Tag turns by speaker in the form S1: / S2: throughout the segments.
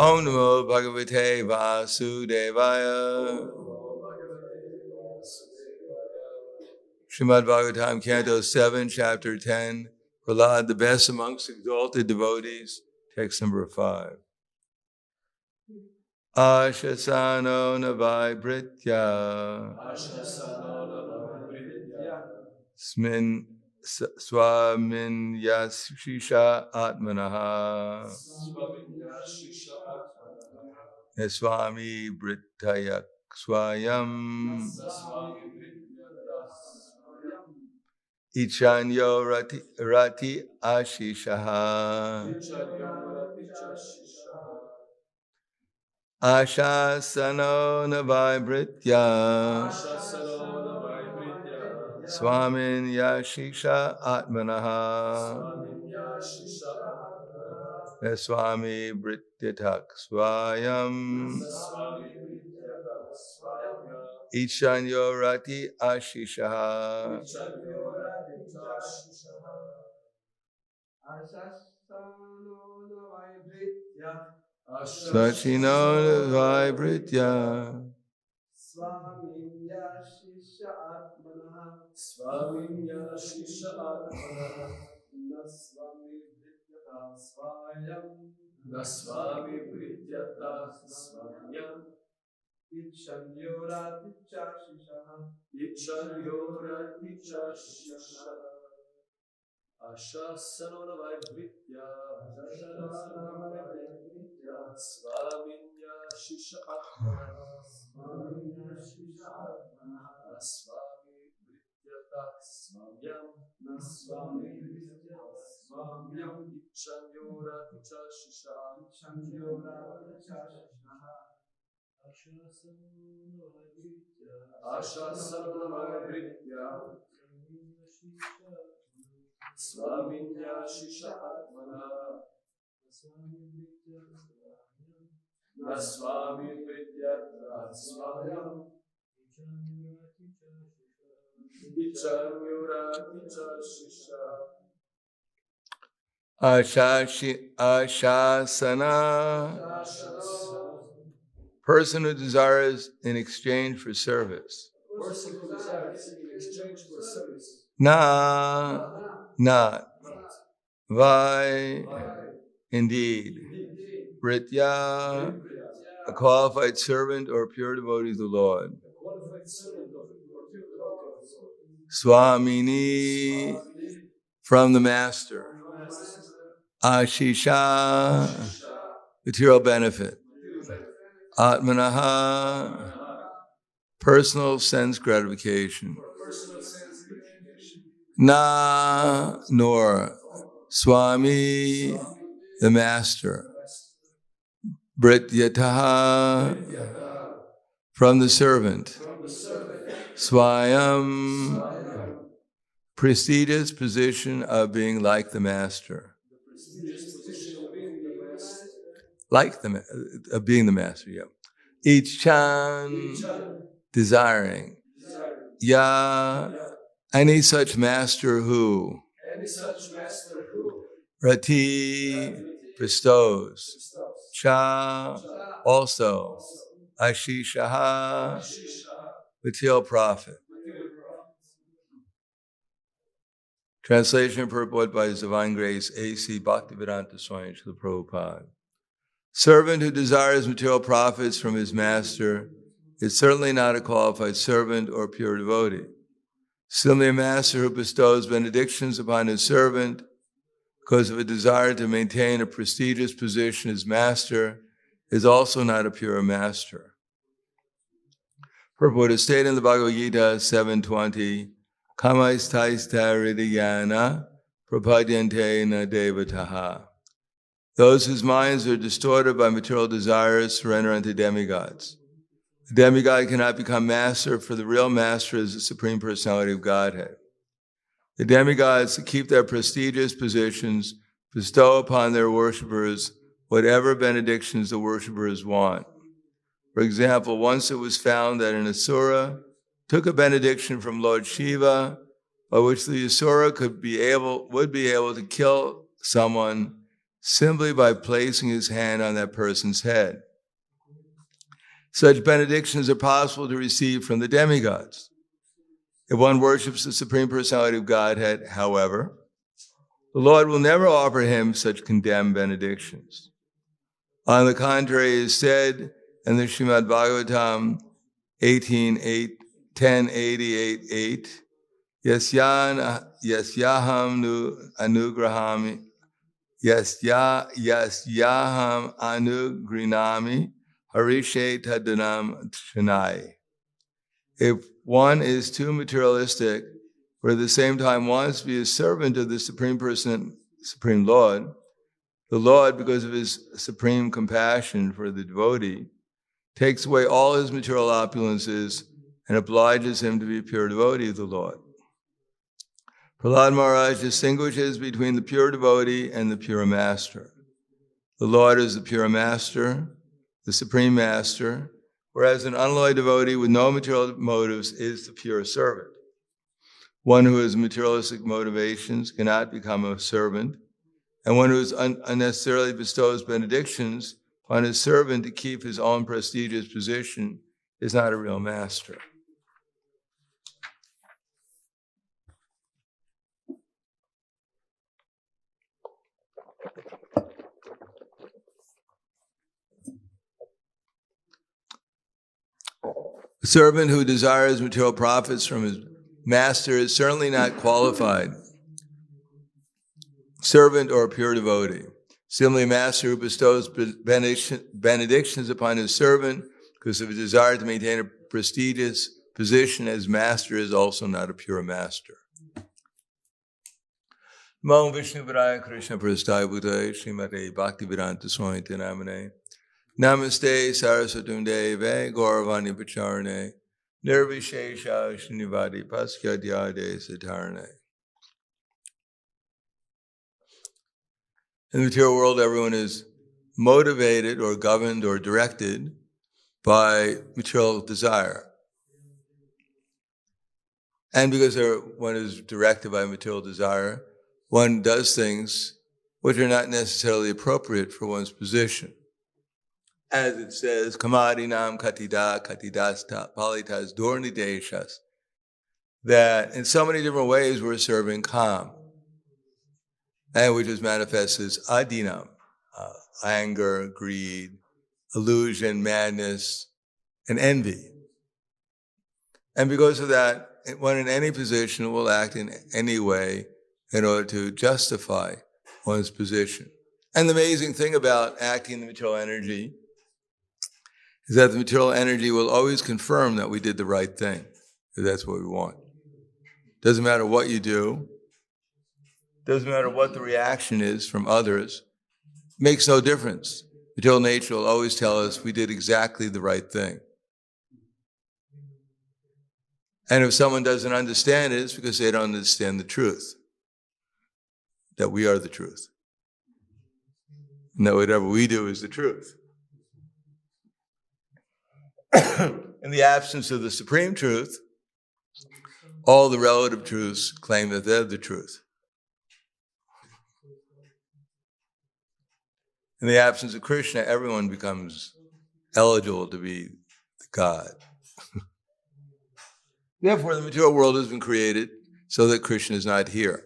S1: Om Namo Bhagavate Vasudevaya. Srimad Bhagavatam, Canto 7, Chapter 10. Prahlad, the best amongst exalted devotees. Text number 5. Ashasano Navaibritya. Smin Swamin Yashisha Atmanaha. Swami Brittayak Swayam. Ichanyo Rati Ashishaha. Ashasano Navaibritya. Swamin Yashisha Atmanaha. Swami Brityatak Swayam. Ichanyo Rati Ashishaha. Sachino Vaibritya.
S2: Swaminya Shisha Atmanaha. Swaminya Shisha Atmanaha. Naswami Vrityata Swayam. Naswami Vrityata Swayam. Ichanyo Raticha Shisha. Ichanyo Raticha Shisha. Ashasano Vaibritya. Swaminya Shisha Atmanaha. Swaminya Shisha Atmanaha. Swami Vrityata Swayam. Naswami Vrityata Swayam. Ichanyo Raticha Shisha. Ichanyo Raticha Shisha. Ashasano Vaibritya. Swaminya Shisha Atmanaha. Naswami Vrityata Swayam. Ichanyo Raticha Shisha.
S1: Ashasana. Person who desires in exchange for service.
S2: Person who desires in exchange for service.
S1: Not. Vai. Indeed. Britya. A qualified servant or pure devotee of the Lord. Swamini. From the Master. Ashisha. Material benefit. Atmanaha. Personal sense gratification. Nor. Swami, the Master. Brityataha. From the servant. Swayam. Prestigious position of being like the Master. Like the of being the Master, yeah. Ichan, desiring. Ya, any such master who. Rati, bestows. Cha, also. Ashishaha, material profit. Translation and purport by His Divine Grace, A.C. Bhaktivedanta Swami Srila Prabhupada. Servant who desires material profits from his master is certainly not a qualified servant or pure devotee. Similarly, a master who bestows benedictions upon his servant because of a desire to maintain a prestigious position as master is also not a pure master. Purport is stated in the Bhagavad Gita 7:20, Kamaistaista hridayana prapadyante na devataha. Those whose minds are distorted by material desires surrender unto demigods. The demigod cannot become master, for the real master is the Supreme Personality of Godhead. The demigods keep their prestigious positions, bestow upon their worshippers whatever benedictions the worshippers want. For example, once it was found that an asura took a benediction from Lord Shiva, by which the asura would be able to kill someone simply by placing his hand on that person's head. Such benedictions are possible to receive from the demigods. If one worships the Supreme Personality of Godhead, however, the Lord will never offer him such condemned benedictions. On the contrary, it is said in the Srimad Bhagavatam 10:88:8, Yasyaham anugrahami, Yasyaham anugrinami, harishe tadanam shanai. If one is too materialistic, or at the same time wants to be a servant of the Supreme Person, Supreme Lord, the Lord, because of his supreme compassion for the devotee, takes away all his material opulences and obliges him to be a pure devotee of the Lord. Prahlad Maharaj distinguishes between the pure devotee and the pure master. The Lord is the pure master, the supreme master, whereas an unalloyed devotee with no material motives is the pure servant. One who has materialistic motivations cannot become a servant, and one who unnecessarily bestows benedictions on his servant to keep his own prestigious position is not a real master. A servant who desires material profits from his master is certainly not qualified servant or a pure devotee. Similarly, a master who bestows benedictions upon his servant because of his desire to maintain a prestigious position as master is also not a pure master. Namo Vishnu Padaya Krishna Prasthaya Bhutaya Srimate Bhaktivedanta Swami Namane Namaste Saraswatam Deve Gauravani Pacharane Nirvishesha Srinivadi Paskyadyade Satarane. In the material world, everyone is motivated or governed or directed by material desire. And because one is directed by material desire, one does things which are not necessarily appropriate for one's position. As it says, Kamadinam Katida Katidasta Palitas Dornideshas, that in so many different ways we're serving Kam, and which is manifested as adinam, anger, greed, illusion, madness, and envy. And because of that, one in any position will act in any way in order to justify one's position. And the amazing thing about acting in the material energy is that the material energy will always confirm that we did the right thing, if that's what we want. Doesn't matter what you do, doesn't matter what the reaction is from others, makes no difference. Material nature will always tell us we did exactly the right thing. And if someone doesn't understand it, it's because they don't understand the truth, that we are the truth, and that whatever we do is the truth. In the absence of the supreme truth, all the relative truths claim that they're the truth. In the absence of Krishna, everyone becomes eligible to be God. Therefore, the material world has been created so that Krishna is not here.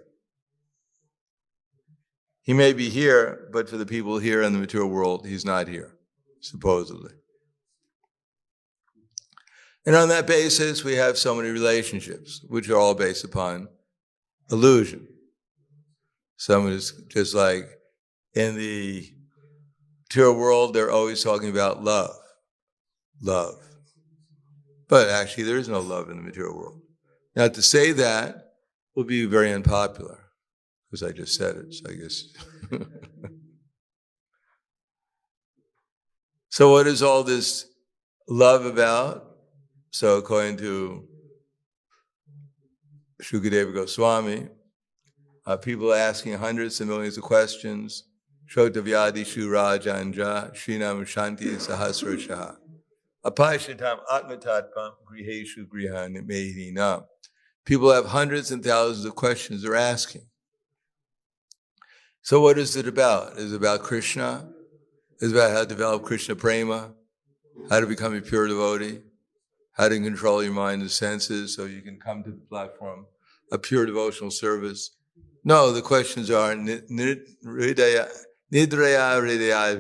S1: He may be here, but for the people here in the material world, he's not here, supposedly. And on that basis, we have so many relationships, which are all based upon illusion. Some is just like in the material world, they're always talking about love. Love. But actually, there is no love in the material world. Now, to say that will be very unpopular, because I just said it, so I guess. So what is all this love about? So according to Shukadeva Goswami, people are asking hundreds of millions of questions. Shotavyadishu Rajanja Srinam Shanti Sahasrashaha Apashatam Atmatatvam Griheshu Grihan Mehina. People have hundreds and thousands of questions they're asking. So what is it about? Is it about Krishna? Is it about how to develop Krishna prema? How to become a pure devotee? How to control your mind and senses so you can come to the platform of pure devotional service? No, the questions are nidraya hridaya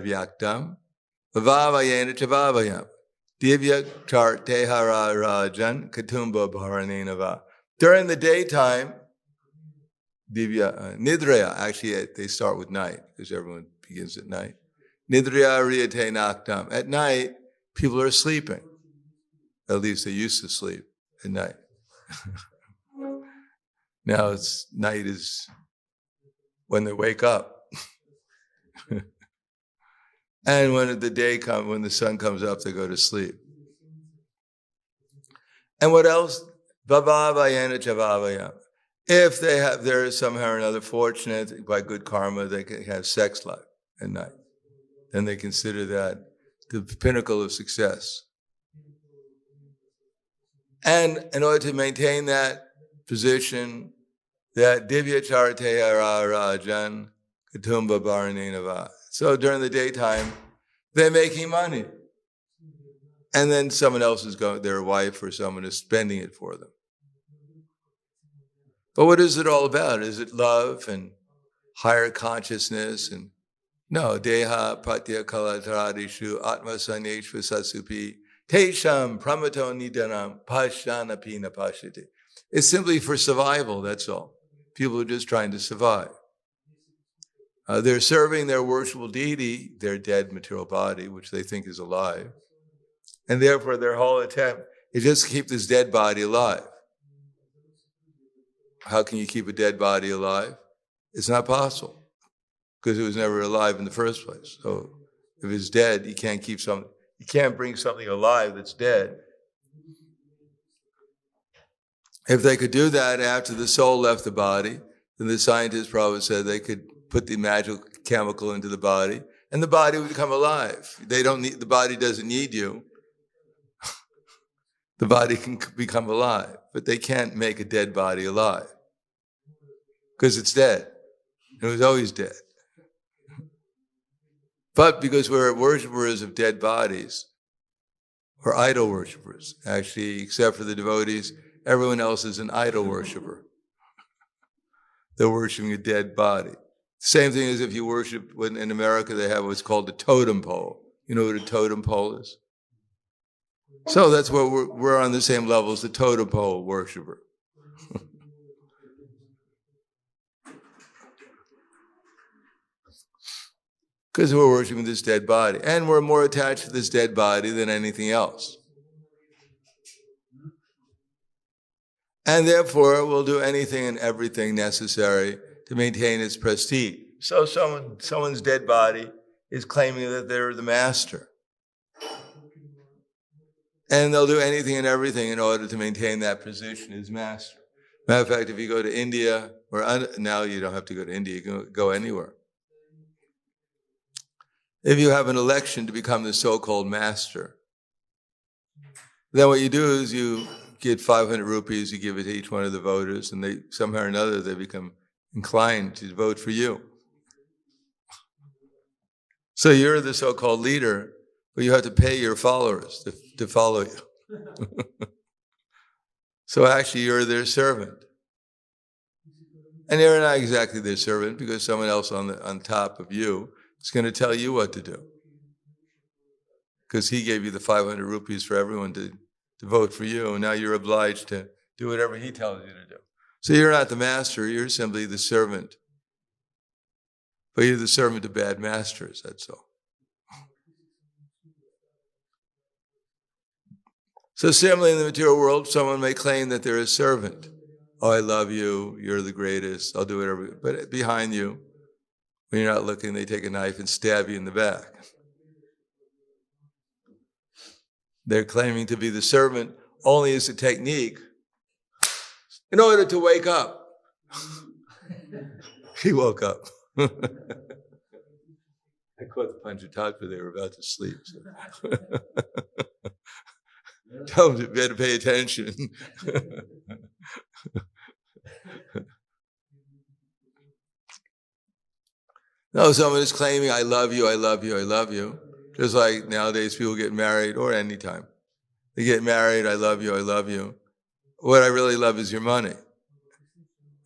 S1: vyaktam, vavayena chavavayam, divya chart tehara rajan, katumba bharanenava. During the daytime, divya, nidraya, actually they start with night, because everyone begins at night. Nidraya riyate naktam. At night, people are sleeping. At least they used to sleep at night. Now night is when they wake up. And when the sun comes up, they go to sleep. And what else? Vavavayana chavavayam. If they're somehow or another fortunate by good karma, they can have sex life at night. Then they consider that the pinnacle of success. And in order to maintain that position, that divya charteya rajan katumba bharanenava. So during the daytime, they're making money. And then someone else is going, their wife or someone is spending it for them. But what is it all about? Is it love and higher consciousness? And no, deha patya kalatradishu atma sanyeshva sasupi tesham pramato nidanam pashyana pina pashyati. It's simply for survival, that's all. People are just trying to survive. They're serving their worshipful deity, their dead material body, which they think is alive. And therefore their whole attempt is just to keep this dead body alive. How can you keep a dead body alive? It's not possible, because it was never alive in the first place. So if it's dead, you can't bring something alive that's dead. If they could do that after the soul left the body, then the scientists probably said they could put the magical chemical into the body, and the body would become alive. The body doesn't need you. The body can become alive, but they can't make a dead body alive, because it's dead. It was always dead. But because we're worshipers of dead bodies, we're idol worshipers. Actually, except for the devotees, everyone else is an idol worshiper. They're worshiping a dead body. Same thing as if you worship, when in America they have what's called a totem pole. You know what a totem pole is? So that's where we're on the same level as the totem pole worshiper. Because we're worshiping this dead body. And we're more attached to this dead body than anything else. And therefore, we'll do anything and everything necessary to maintain its prestige. So someone's dead body is claiming that they're the master. And they'll do anything and everything in order to maintain that position as master. Matter of fact, if you go to India, now you don't have to go to India, you can go anywhere. If you have an election to become the so-called master, then what you do is you get 500 rupees, you give it to each one of the voters, and they somehow or another they become inclined to vote for you. So you're the so-called leader, but you have to pay your followers to follow you. So actually you're their servant. And you're not exactly their servant, because someone else on top of you is going to tell you what to do. Because he gave you the 500 rupees for everyone to vote for you, and now you're obliged to do whatever he tells you to do. So you're not the master, you're simply the servant. But you're the servant of bad masters, that's all. So similarly in the material world, someone may claim that they're a servant. Oh, I love you, you're the greatest, I'll do whatever. But behind you, when you're not looking, they take a knife and stab you in the back. They're claiming to be the servant only as a technique in order to wake up. He woke up. I caught the Panchatatva, they were about to sleep. So. Tell them to better pay attention. No, someone is claiming, I love you, I love you, I love you. Just like nowadays people get married, or anytime. They get married, I love you, I love you. What I really love is your money.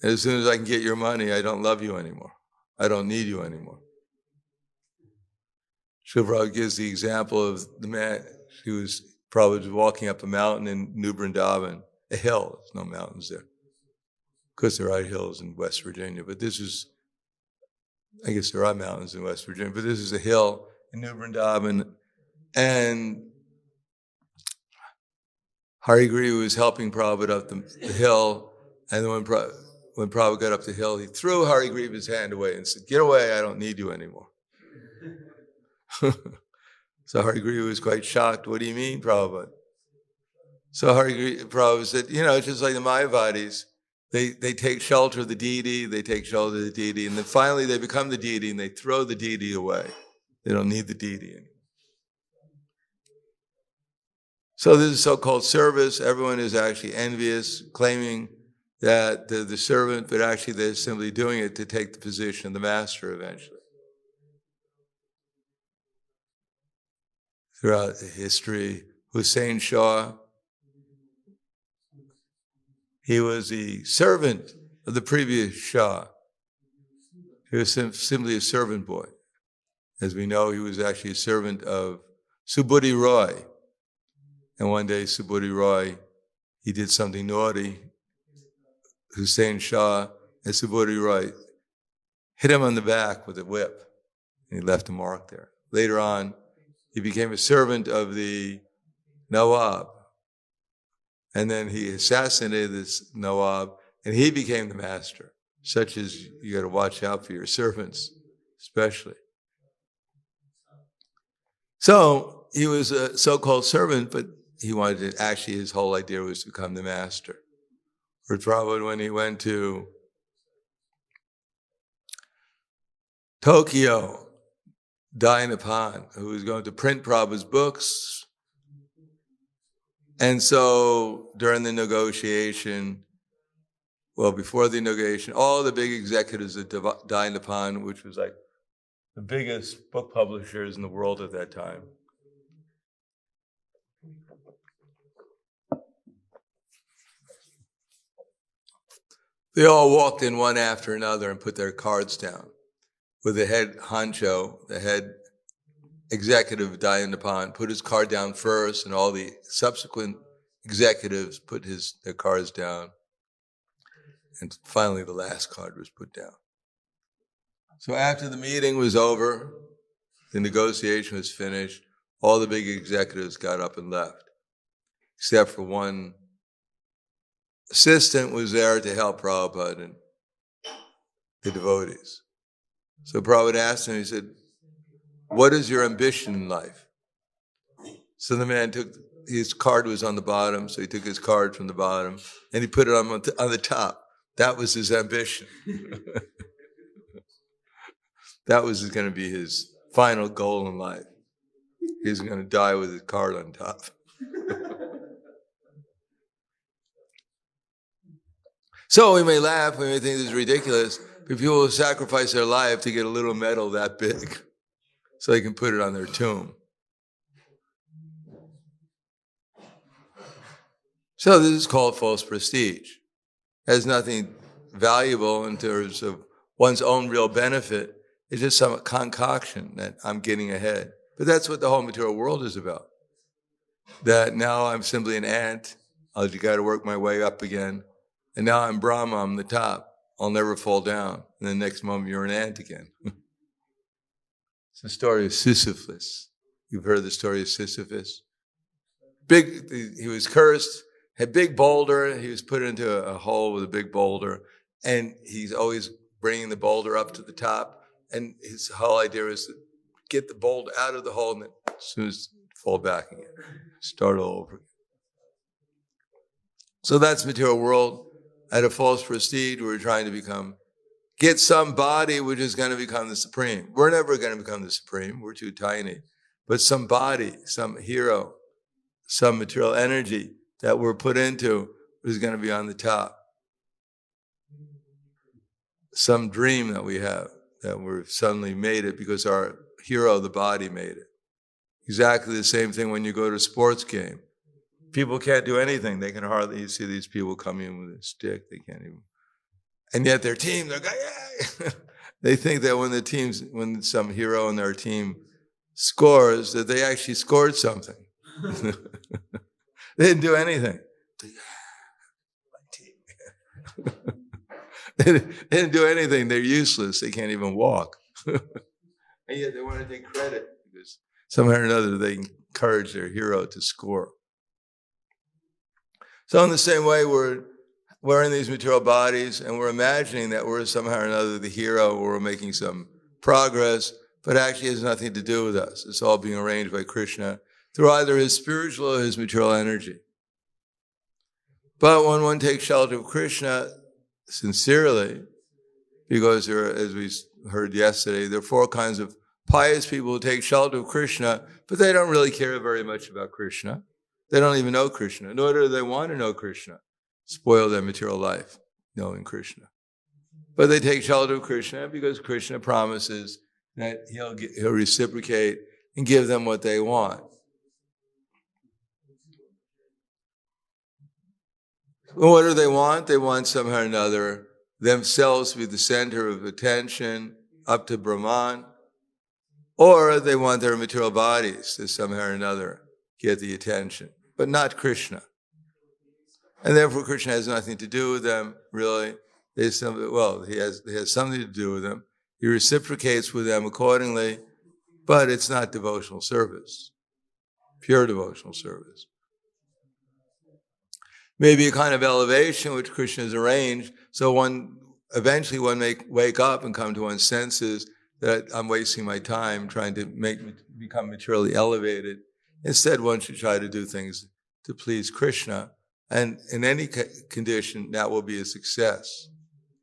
S1: And as soon as I can get your money, I don't love you anymore. I don't need you anymore. Srila Prabhupada gives the example of the man who was probably walking up a mountain in New Vrindavan, a hill. There's no mountains there. Of course, there are hills in West Virginia, but this is, I guess there are mountains in West Virginia, but this is a hill in New Vrindavan. And Hari Griva was helping Prabhupada up the hill, and then when Prabhupada got up the hill, he threw Hari Griva's hand away and said, "Get away, I don't need you anymore." So Hari Griva was quite shocked. "What do you mean, Prabhupada?" So Prabhupada said, it's just like the Mayavadis. They take shelter of the deity, they take shelter of the deity, and then finally they become the deity and they throw the deity away. They don't need the deity anymore. So this is so-called service. Everyone is actually envious, claiming that they're the servant, but actually they're simply doing it to take the position of the master eventually. Throughout the history, Hussein Shah, he was the servant of the previous Shah. He was simply a servant boy. As we know, he was actually a servant of Subudhi Roy. And one day, Subudhi Roy, he did something naughty. Hussein Shah and Subudhi Roy hit him on the back with a whip, and he left a mark there. Later on, he became a servant of the Nawab. And then he assassinated this Nawab, and he became the master. Such as you got to watch out for your servants, especially. So he was a so-called servant, but he wanted to, actually his whole idea was to become the master. For Prabhupada, when he went to Tokyo, Dainapan, who was going to print Prabhupada's books. And so during the negotiation, before the negotiation, all the big executives at Dainapan, which was like the biggest book publishers in the world at that time, they all walked in one after another and put their cards down. With the head honcho, the head executive of Dainapan, put his card down first, and all the subsequent executives put their cards down. And finally, the last card was put down. So after the meeting was over, the negotiation was finished, all the big executives got up and left, except for one assistant was there to help Prabhupada and the devotees. So Prabhupada asked him, he said, "What is your ambition in life?" So the man his card was on the bottom, so he took his card from the bottom and he put it on the top. That was his ambition. That was going to be his final goal in life. He was going to die with his card on top. So we may laugh, we may think this is ridiculous, but people will sacrifice their life to get a little medal that big so they can put it on their tomb. So this is called false prestige. It has nothing valuable in terms of one's own real benefit. It's just some concoction that I'm getting ahead. But that's what the whole material world is about. That now I'm simply an ant. I've got to work my way up again. And now I'm Brahma, I'm the top. I'll never fall down. And the next moment you're an ant again. It's the story of Sisyphus. You've heard the story of Sisyphus? He was cursed, had a big boulder. He was put into a hole with a big boulder. And he's always bringing the boulder up to the top. And his whole idea is to get the boulder out of the hole and then as soon as fall back again. Start all over again. So that's material world. At a false prestige, we're trying to get some body which is going to become the supreme. We're never going to become the supreme. We're too tiny. But some body, some hero, some material energy that we're put into is going to be on the top. Some dream that we have. that we've suddenly made it because our hero, the body, made it. Exactly the same thing when you go to a sports game. People can't do anything. They can hardly, you see these people come in with a stick, they can't even. And yet their team, they're going, yay! They think that when some hero in their team scores, that they actually scored something. They didn't do anything. They didn't do anything. They're useless. They can't even walk. And yet they want to take credit because somehow or another they encourage their hero to score. So in the same way, we're in these material bodies and we're imagining that we're somehow or another the hero, or we're making some progress, but actually it has nothing to do with us. It's all being arranged by Krishna through either his spiritual or his material energy. But when one takes shelter of Krishna sincerely, because there are, as we heard yesterday, there are 4 kinds of pious people who take shelter of Krishna, but they don't really care very much about Krishna. They don't even know Krishna, nor do they want to know Krishna, spoil their material life knowing Krishna. But they take shelter of Krishna because Krishna promises that he'll reciprocate and give them what they want. Well, what do they want? They want somehow or another themselves to be the center of attention up to Brahman, or they want their material bodies to somehow or another get the attention, but not Krishna. And therefore Krishna has nothing to do with them, really. He has something to do with them. He reciprocates with them accordingly, but it's not devotional service, pure devotional service. Maybe a kind of elevation which Krishna has arranged, so eventually one may wake up and come to one's senses that I'm wasting my time trying to become materially elevated. Instead, one should try to do things to please Krishna, and in any condition, that will be a success.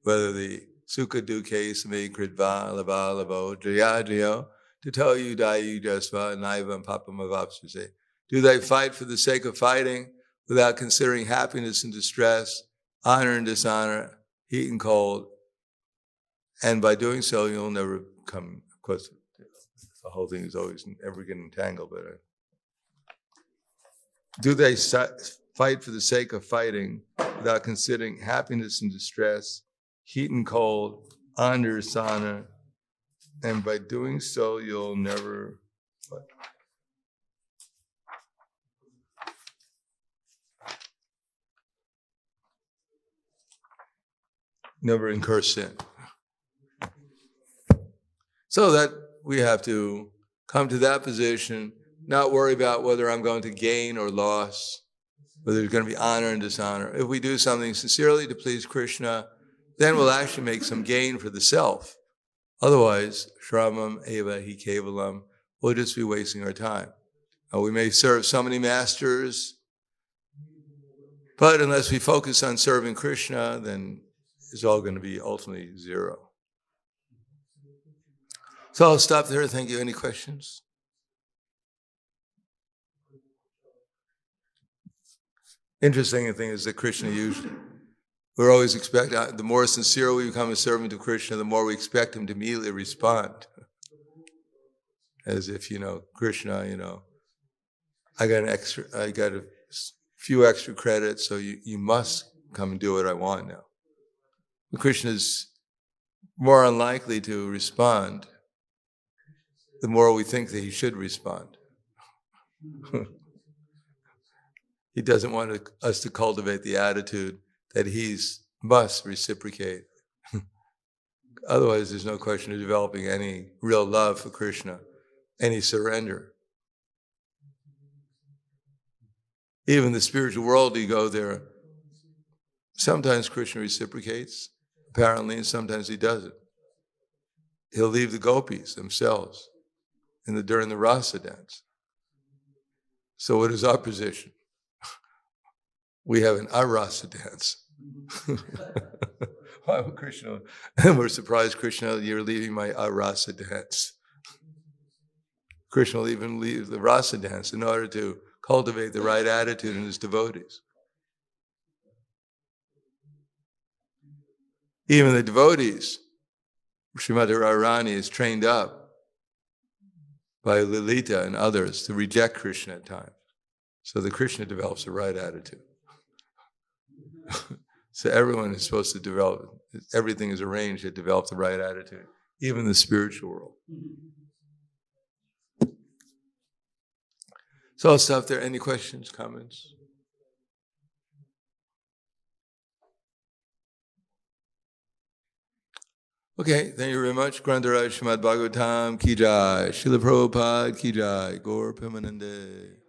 S1: Whether the sukha dukkhe same kritva lava lavo jaya jayo to tell you dayu jasva naivam papam avapsase. Do they fight for the sake of fighting without considering happiness and distress, honor and dishonor, heat and cold? And by doing so, you'll never come, of course, the whole thing is always ever getting entangled, but do they fight for the sake of fighting without considering happiness and distress, heat and cold, honor, dishonor, and by doing so, you'll never incur sin. So that we have to come to that position, not worry about whether I'm going to gain or loss, whether there's going to be honor and dishonor. If we do something sincerely to please Krishna, then we'll actually make some gain for the self. Otherwise, shramam eva hi kevalam, we'll just be wasting our time. We may serve so many masters, but unless we focus on serving Krishna, then it's all going to be ultimately zero. So I'll stop there. Thank you. Any questions? Interesting thing is that Krishna usually, we're always expecting, the more sincere we become a servant of Krishna, the more we expect him to immediately respond. As if, Krishna, I got a few extra credits, so you must come and do what I want now. But Krishna is more unlikely to respond the more we think that he should respond. He doesn't want us to cultivate the attitude that he must reciprocate. Otherwise, there's no question of developing any real love for Krishna, any surrender. Even the spiritual world, you go there, sometimes Krishna reciprocates, apparently, and sometimes he doesn't. He'll leave the gopis themselves during the rasa dance. So what is our position? We have an arasa dance. Why would Krishna? And we're surprised, Krishna, you're leaving my arasa dance. Krishna will even leave the rasa dance in order to cultivate the right attitude in his devotees. Even the devotees Srimati Radharani is trained up by Lalita and others to reject Krishna at times. So the Krishna develops the right attitude. So everyone is supposed to develop, everything is arranged to develop the right attitude, even the spiritual world. So I'll stop there. Any questions, comments? Okay, thank you very much. Grantaraj Srimad Bhagavatam Ki Jai, Srila Prabhupada Ki Jai, Gaur Premanande.